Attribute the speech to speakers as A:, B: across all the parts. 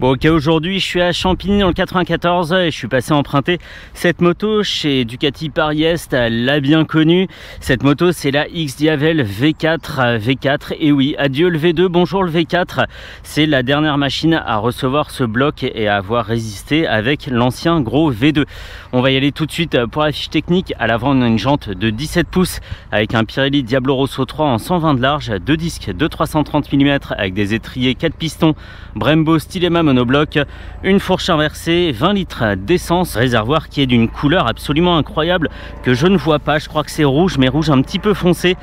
A: Bon, ok, aujourd'hui je suis à Champigny dans le 94 et je suis passé emprunter cette moto chez Ducati Paris-Est, la bien connue. Cette moto c'est la X-Diavel V4. Et oui, adieu le V2, bonjour le V4. C'est la dernière machine à recevoir ce bloc et à avoir résisté avec l'ancien gros V2. On va y aller tout de suite pour la fiche technique. À l'avant on a une jante de 17 pouces avec un Pirelli Diablo Rosso 3 en 120 de large, deux disques de 330 mm avec des étriers 4 pistons Brembo Stylema monobloc, une fourche inversée, 20 litres d'essence, réservoir qui est d'une couleur absolument incroyable que je ne vois pas. Je crois que c'est rouge, mais rouge un petit peu foncé.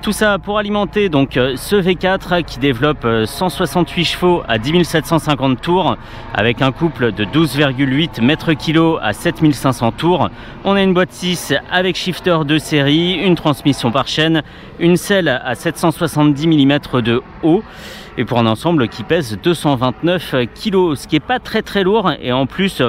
A: Tout ça pour alimenter donc ce V4 qui développe 168 chevaux à 10 750 tours avec un couple de 12,8 mètres-kg à 7500 tours. On a une boîte 6 avec shifter de série, une transmission par chaîne, une selle à 770 mm de haut et pour un ensemble qui pèse 229 kg, ce qui n'est pas très lourd. Et en plus,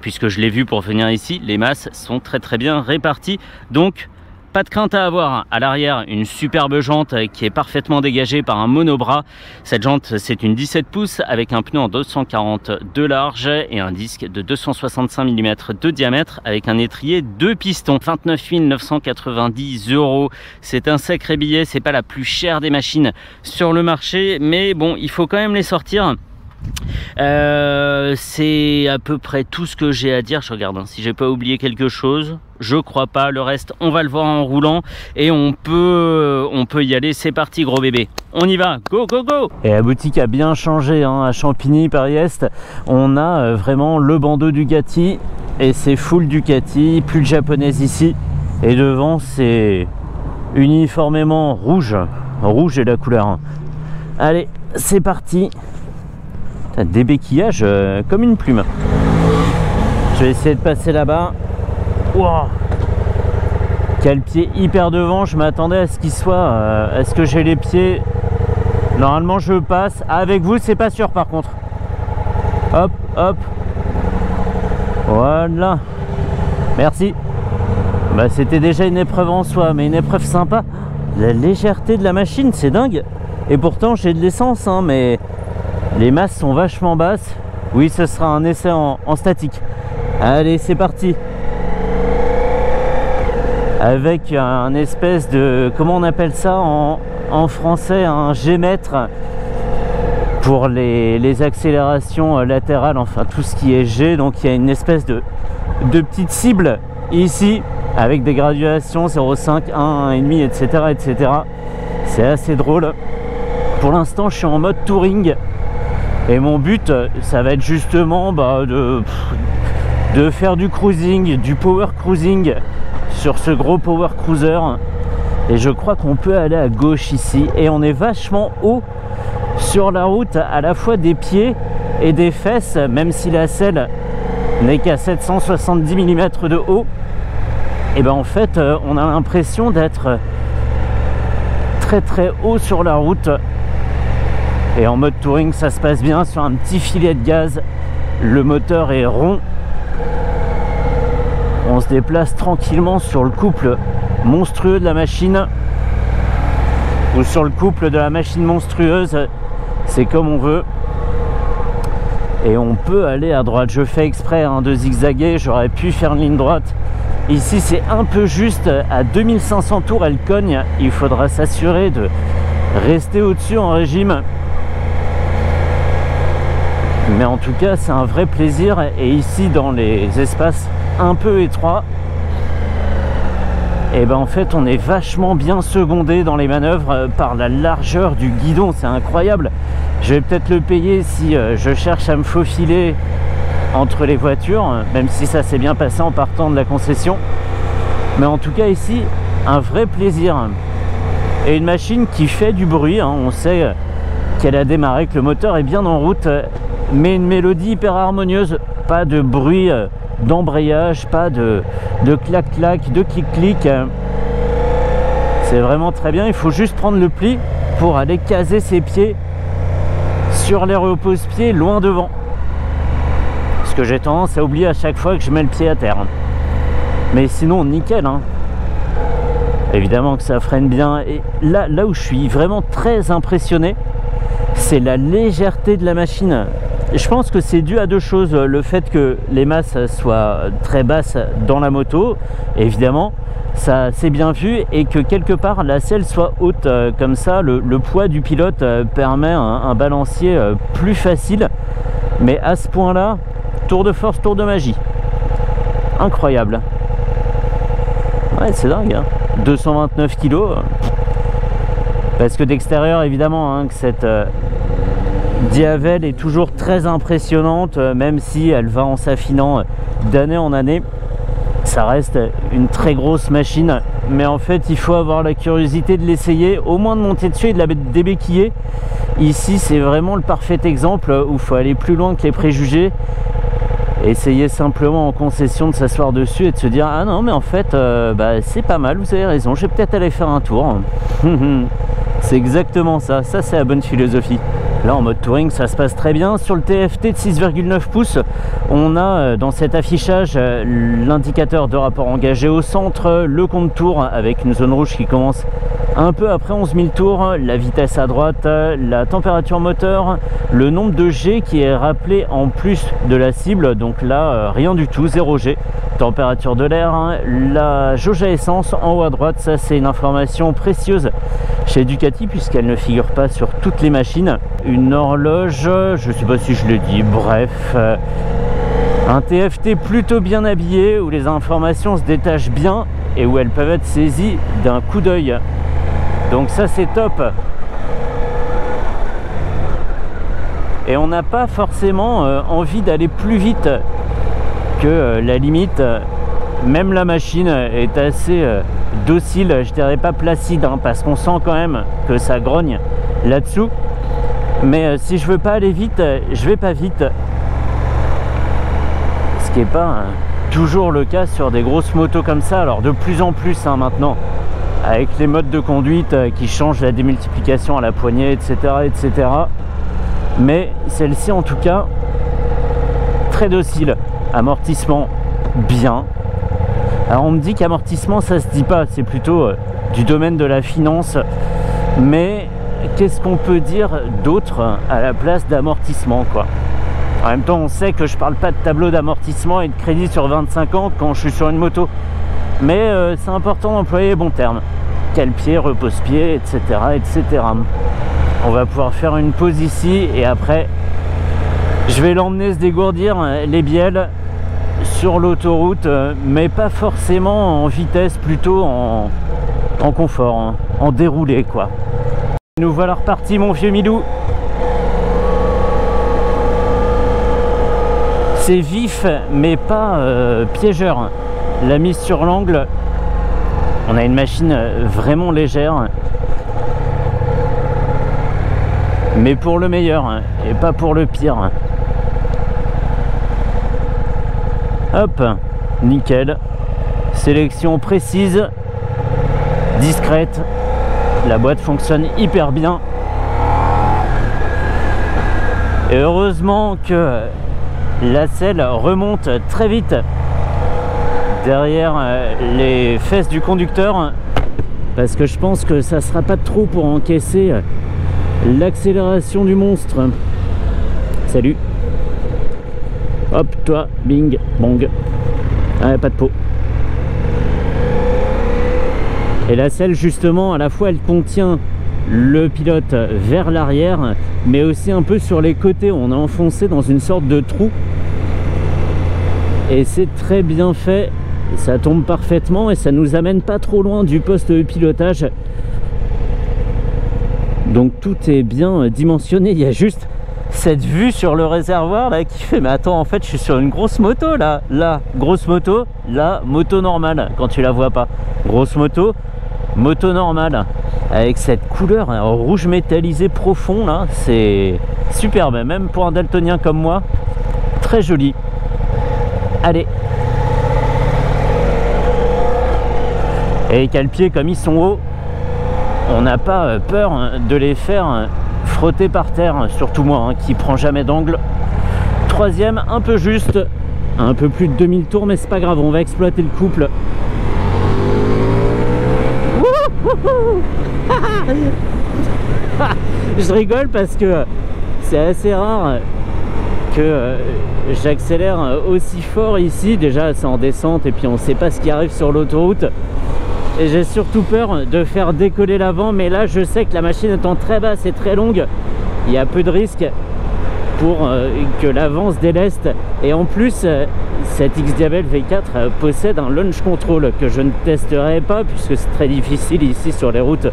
A: puisque je l'ai vu pour venir ici, les masses sont très bien réparties, donc pas de crainte à avoir. À l'arrière, une superbe jante qui est parfaitement dégagée par un monobras. Cette jante, c'est une 17 pouces avec un pneu en 240 de large et un disque de 265 mm de diamètre avec un étrier 2 pistons. 29 990 €. C'est un sacré billet. C'est pas la plus chère des machines sur le marché, mais bon, il faut quand même les sortir. C'est à peu près tout ce que j'ai à dire. Je regarde si j'ai pas oublié quelque chose. Je crois pas. Le reste on va le voir en roulant et on peut y aller. C'est parti gros bébé, on y va, go go go. Et la boutique a bien changé hein. À Champigny Paris-Est on a vraiment le bandeau Ducati et c'est full Ducati, plus de japonaise ici. Et devant c'est uniformément rouge est la couleur. Allez c'est parti. Des béquillages comme une plume. Je vais essayer de passer là-bas. Wow. Quel pied hyper devant. Je m'attendais à ce qu'il soit. Est-ce que j'ai les pieds? Normalement je passe. Avec vous c'est pas sûr par contre. Hop hop. Voilà. Merci. Bah, c'était déjà une épreuve en soi, mais une épreuve sympa. La légèreté de la machine c'est dingue. Et pourtant j'ai de l'essence hein, mais les masses sont vachement basses. Oui, ce sera un essai en statique. Allez, c'est parti. Avec un espèce de... Comment on appelle ça en français? Un G-mètre pour les accélérations latérales. Enfin, tout ce qui est G. Donc, il y a une espèce de petite cible ici avec des graduations 0,5, 1, 1,5, etc. etc. C'est assez drôle. Pour l'instant, je suis en mode touring. Et mon but, ça va être justement de faire du cruising, du power cruising sur ce gros power cruiser. Et je crois qu'on peut aller à gauche ici. Et on est vachement haut sur la route, à la fois des pieds et des fesses, même si la selle n'est qu'à 770 mm de haut. Et ben en fait, on a l'impression d'être très haut sur la route. Et en mode touring ça se passe bien sur un petit filet de gaz. Le moteur est rond. On se déplace tranquillement sur le couple monstrueux de la machine ou sur le couple de la machine monstrueuse, c'est comme on veut. Et on peut aller à droite. Je fais exprès hein, de zigzaguer. J'aurais pu faire une ligne droite. Ici c'est un peu juste. À 2500 tours elle cogne. Il faudra s'assurer de rester au-dessus en régime. Mais en tout cas c'est un vrai plaisir. Et ici dans les espaces un peu étroits, et ben en fait on est vachement bien secondé dans les manœuvres par la largeur du guidon. C'est incroyable. Je vais peut-être le payer si je cherche à me faufiler entre les voitures, même si ça s'est bien passé en partant de la concession. Mais en tout cas ici un vrai plaisir. Et une machine qui fait du bruit hein. On sait qu'elle a démarré, que le moteur est bien en route, mais une mélodie hyper harmonieuse. Pas de bruit d'embrayage, pas de clac-clac, de clic-clic. C'est vraiment très bien. Il faut juste prendre le pli pour aller caser ses pieds sur les repose-pieds loin devant. Ce que j'ai tendance à oublier à chaque fois que je mets le pied à terre. Mais sinon, nickel hein. Évidemment que ça freine bien. Et là où je suis vraiment très impressionné, c'est la légèreté de la machine. Je pense que c'est dû à deux choses. Le fait que les masses soient très basses dans la moto, évidemment, ça c'est bien vu, et que quelque part la selle soit haute, comme ça le poids du pilote permet un balancier plus facile. Mais à ce point là, tour de force, tour de magie, incroyable. Ouais, c'est dingue, hein. 229 kg, parce que d'extérieur évidemment, hein, que cette Diavel est toujours très impressionnante, même si elle va en s'affinant d'année en année. Ça reste une très grosse machine, mais en fait il faut avoir la curiosité de l'essayer, au moins de monter dessus et de la débéquiller. Ici c'est vraiment le parfait exemple où il faut aller plus loin que les préjugés, essayer simplement en concession de s'asseoir dessus et de se dire ah non mais en fait bah, c'est pas mal, vous avez raison, je vais peut-être aller faire un tour. C'est exactement ça, ça c'est la bonne philosophie. Là en mode touring ça se passe très bien. Sur le TFT de 6,9 pouces, on a dans cet affichage l'indicateur de rapport engagé au centre, le compte tour avec une zone rouge qui commence un peu après 11 000 tours, la vitesse à droite, la température moteur, le nombre de G qui est rappelé en plus de la cible, donc là rien du tout, 0 G. Température de l'air, la jauge à essence en haut à droite, ça c'est une information précieuse chez Ducati puisqu'elle ne figure pas sur toutes les machines. Une horloge, je sais pas si je l'ai dit, bref, un TFT plutôt bien habillé où les informations se détachent bien et où elles peuvent être saisies d'un coup d'œil. Donc ça c'est top. Et on n'a pas forcément envie d'aller plus vite que la limite. Même la machine est assez docile, je dirais pas placide, hein, parce qu'on sent quand même que ça grogne là-dessous. Mais si je veux pas aller vite, je vais pas vite. Ce qui n'est pas toujours le cas sur des grosses motos comme ça. Alors de plus en plus hein, maintenant, avec les modes de conduite qui changent, la démultiplication à la poignée, etc. etc. Mais celle-ci en tout cas, très docile. Amortissement bien. Alors on me dit qu'amortissement ça se dit pas, c'est plutôt du domaine de la finance. Mais qu'est-ce qu'on peut dire d'autre à la place d'amortissement quoi? En même temps on sait que je parle pas de tableau d'amortissement et de crédit sur 25 ans quand je suis sur une moto. Mais c'est important d'employer les bons termes. Cale-pied, repose-pied, etc., etc. On va pouvoir faire une pause ici et après je vais l'emmener se dégourdir les bielles sur l'autoroute, mais pas forcément en vitesse, plutôt en confort, hein, en déroulé quoi. Nous voilà repartis mon vieux Milou. C'est vif mais pas piégeur. La mise sur l'angle, on a une machine vraiment légère, mais pour le meilleur et pas pour le pire. Hop, nickel. Sélection précise, discrète. La boîte fonctionne hyper bien. Et heureusement que la selle remonte très vite derrière les fesses du conducteur, parce que je pense que ça sera pas trop pour encaisser l'accélération du monstre. Salut. Hop, toi, bing, bong. Ah, pas de peau. Et la selle, justement, à la fois, elle contient le pilote vers l'arrière, mais aussi un peu sur les côtés. On a enfoncé dans une sorte de trou. Et c'est très bien fait. Ça tombe parfaitement et ça nous amène pas trop loin du poste de pilotage. Donc tout est bien dimensionné. Il y a juste cette vue sur le réservoir là qui fait mais attends, en fait je suis sur une grosse moto là, grosse moto, là moto normale quand tu la vois pas, grosse moto, moto normale avec cette couleur rouge métallisé profond là, c'est superbe, même pour un daltonien comme moi, très joli. Allez, et les cale-pieds comme ils sont hauts, on n'a pas peur de les faire frotter par terre, surtout moi qui prend jamais d'angle. Troisième, un peu juste, un peu plus de 2000 tours, mais c'est pas grave, on va exploiter le couple. Je rigole parce que c'est assez rare que j'accélère aussi fort ici. Déjà c'est en descente et puis on sait pas ce qui arrive sur l'autoroute. Et j'ai surtout peur de faire décoller l'avant, mais là je sais que la machine étant très basse et très longue, il y a peu de risques pour que l'avant se déleste. Et en plus cette XDiavel V4 possède un launch control que je ne testerai pas puisque c'est très difficile ici sur les routes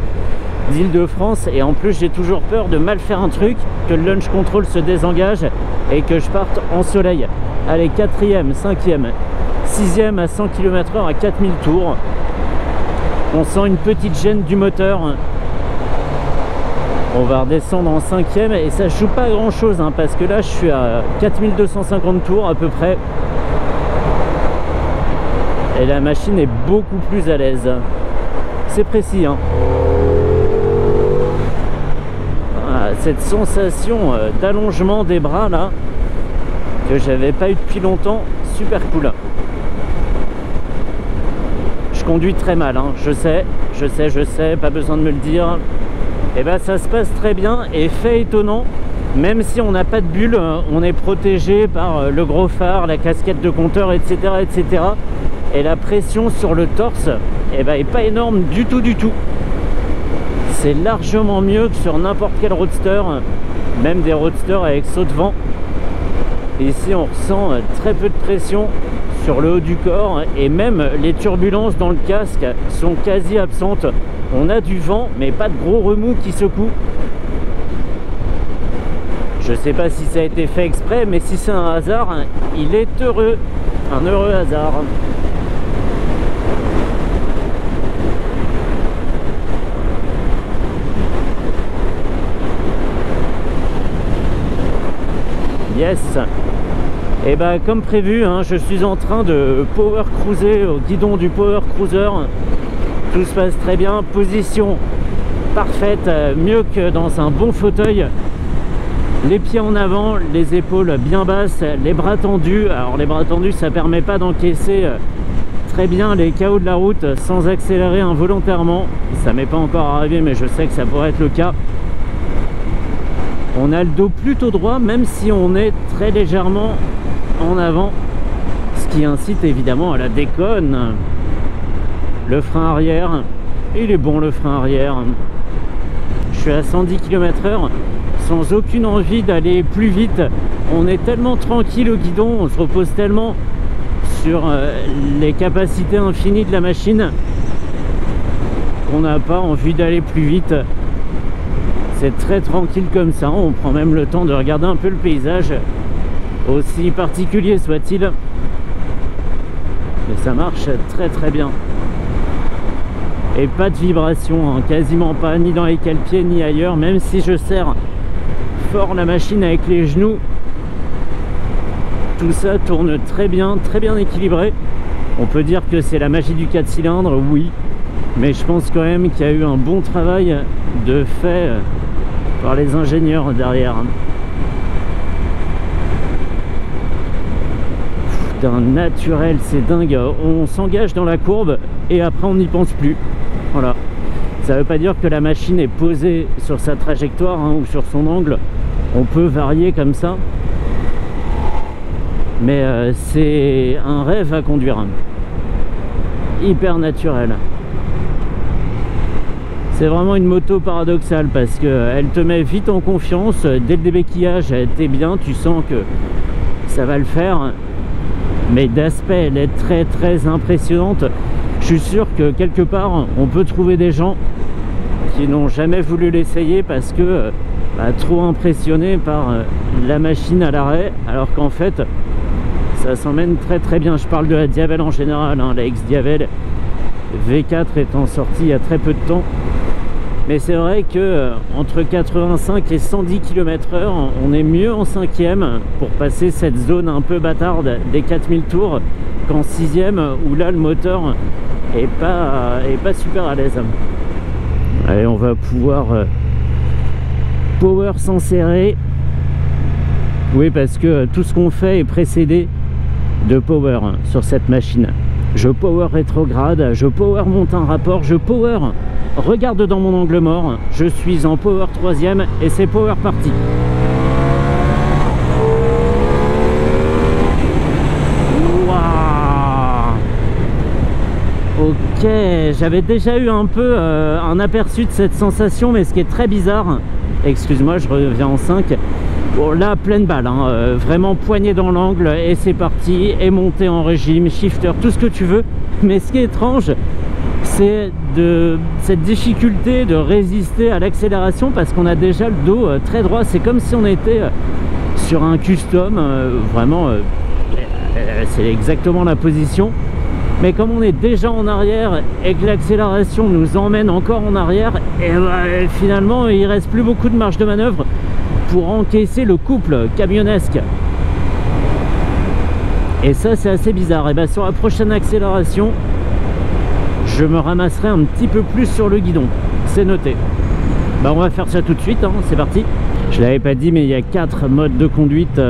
A: d'Île-de-France. Et en plus j'ai toujours peur de mal faire un truc, que le launch control se désengage et que je parte en soleil. Allez, 4e, 5e, 6e à 100 km/h à 4000 tours. On sent une petite gêne du moteur. On va redescendre en 5e et ça joue pas grand chose hein, parce que là je suis à 4250 tours à peu près. Et la machine est beaucoup plus à l'aise. C'est précis hein. Voilà, cette sensation d'allongement des bras là que j'avais pas eu depuis longtemps, super cool. Je conduis très mal hein. Je sais, pas besoin de me le dire. Et ben ça se passe très bien. Et fait étonnant, même si on n'a pas de bulle, on est protégé par le gros phare, la casquette de compteur, etc., etc. Et la pression sur le torse et ben, est pas énorme du tout. C'est largement mieux que sur n'importe quel roadster, même des roadsters avec saut de vent. Ici on ressent très peu de pression sur le haut du corps et même les turbulences dans le casque sont quasi absentes. On a du vent mais pas de gros remous qui secouent. Je sais pas si ça a été fait exprès, mais si c'est un hasard, il est heureux. Un heureux hasard. Yes. Et bah comme prévu hein, je suis en train de power cruiser au guidon du power cruiser. Tout se passe très bien, position parfaite, mieux que dans un bon fauteuil. Les pieds en avant, les épaules bien basses, les bras tendus. Alors les bras tendus ça permet pas d'encaisser très bien les chaos de la route sans accélérer involontairement. Ça m'est pas encore arrivé mais je sais que ça pourrait être le cas. On a le dos plutôt droit même si on est très légèrement en avant, ce qui incite évidemment à la déconne. Le frein arrière, il est bon le frein arrière. Je suis à 110 km/h sans aucune envie d'aller plus vite. On est tellement tranquille au guidon, on se repose tellement sur les capacités infinies de la machine qu'on n'a pas envie d'aller plus vite. C'est très tranquille comme ça, on prend même le temps de regarder un peu le paysage, aussi particulier soit-il. Mais ça marche très bien. Et pas de vibration, hein, quasiment pas, ni dans les cale-pieds ni ailleurs, même si je serre fort la machine avec les genoux. Tout ça tourne très bien équilibré. On peut dire que c'est la magie du 4 cylindres, oui, mais je pense quand même qu'il y a eu un bon travail de fait par les ingénieurs derrière. D'un naturel, c'est dingue. On s'engage dans la courbe et après on n'y pense plus. Voilà. Ça veut pas dire que la machine est posée sur sa trajectoire hein, ou sur son angle. On peut varier comme ça. Mais c'est un rêve à conduire. Hyper naturel. C'est vraiment une moto paradoxale parce qu'elle te met vite en confiance. Dès le débéquillage, t'es bien, tu sens que ça va le faire. Mais d'aspect, elle est très impressionnante. Je suis sûr que quelque part, on peut trouver des gens qui n'ont jamais voulu l'essayer parce que trop impressionnés par la machine à l'arrêt, alors qu'en fait, ça s'emmène très bien. Je parle de la Diavel en général, hein, la XDiavel V4 étant sortie il y a très peu de temps. Mais c'est vrai que entre 85 et 110 km/h, on est mieux en 5e pour passer cette zone un peu bâtarde des 4000 tours qu'en 6e où là le moteur est pas super à l'aise. Allez, on va pouvoir power sans serrer. Oui, parce que tout ce qu'on fait est précédé de power sur cette machine. Je power rétrograde, je power monte un rapport, je power regarde dans mon angle mort, je suis en power 3e et c'est power parti. Ok, j'avais déjà eu un peu un aperçu de cette sensation, mais ce qui est très bizarre, excuse-moi, je reviens en 5. Bon, là, pleine balle, hein, vraiment poignée dans l'angle, et c'est parti, et montée en régime, shifter, tout ce que tu veux. Mais ce qui est étrange, c'est de cette difficulté de résister à l'accélération, parce qu'on a déjà le dos très droit. C'est comme si on était sur un custom, vraiment, c'est exactement la position. Mais comme on est déjà en arrière et que l'accélération nous emmène encore en arrière, et finalement il reste plus beaucoup de marge de manœuvre pour encaisser le couple camionnesque. Et ça c'est assez bizarre. Et bien sur la prochaine accélération, je me ramasserai un petit peu plus sur le guidon. C'est noté. Bah on va faire ça tout de suite, hein. C'est parti. Je l'avais pas dit, mais il y a 4 modes de conduite.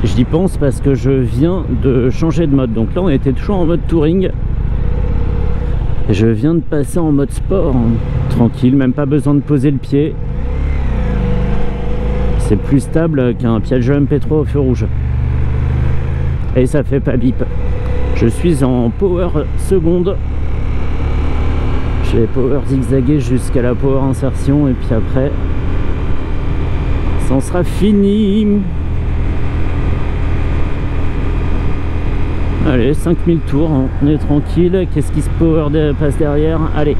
A: J'y pense parce que je viens de changer de mode. Donc là on était toujours en mode touring. Je viens de passer en mode sport, hein. Tranquille, même pas besoin de poser le pied. C'est plus stable qu'un Piaggio MP3 au feu rouge. Et ça fait pas bip. Je suis en power seconde. Je vais power zigzaguer jusqu'à la power insertion. Et puis après, ça en sera fini. Allez, 5000 tours, on est tranquille. Qu'est-ce qui se passe derrière? Allez.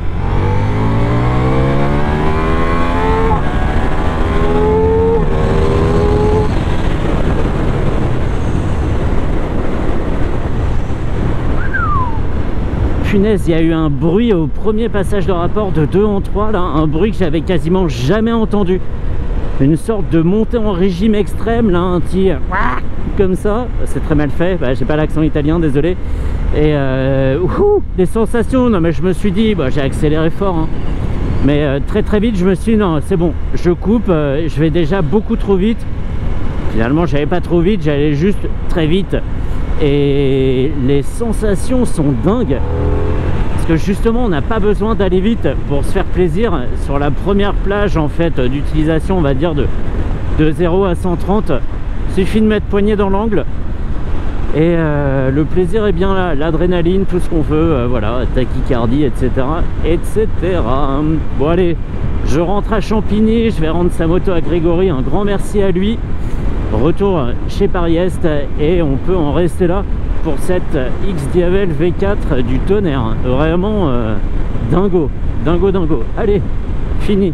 A: Punaise, il y a eu un bruit au premier passage de rapport de 2 en 3, là, un bruit que j'avais quasiment jamais entendu. Une sorte de montée en régime extrême, là, un petit comme ça, c'est très mal fait, bah, j'ai pas l'accent italien, désolé. Et des sensations, non mais je me suis dit, bah, j'ai accéléré fort, hein. Mais très vite je me suis dit, non c'est bon, je coupe, je vais déjà beaucoup trop vite. Finalement j'allais pas trop vite, j'allais juste très vite. Et les sensations sont dingues. Parce que justement on n'a pas besoin d'aller vite pour se faire plaisir. Sur la première plage en fait d'utilisation, on va dire de 0 à 130, suffit de mettre poignée dans l'angle et le plaisir est bien là, l'adrénaline, tout ce qu'on veut, voilà, tachycardie, etc. etc. Bon allez, je rentre à Champigny, je vais rendre sa moto à Grégory, un grand merci à lui. Retour chez Paris-Est et on peut en rester là pour cette XDiavel V4 du tonnerre. Vraiment dingo. Allez, fini.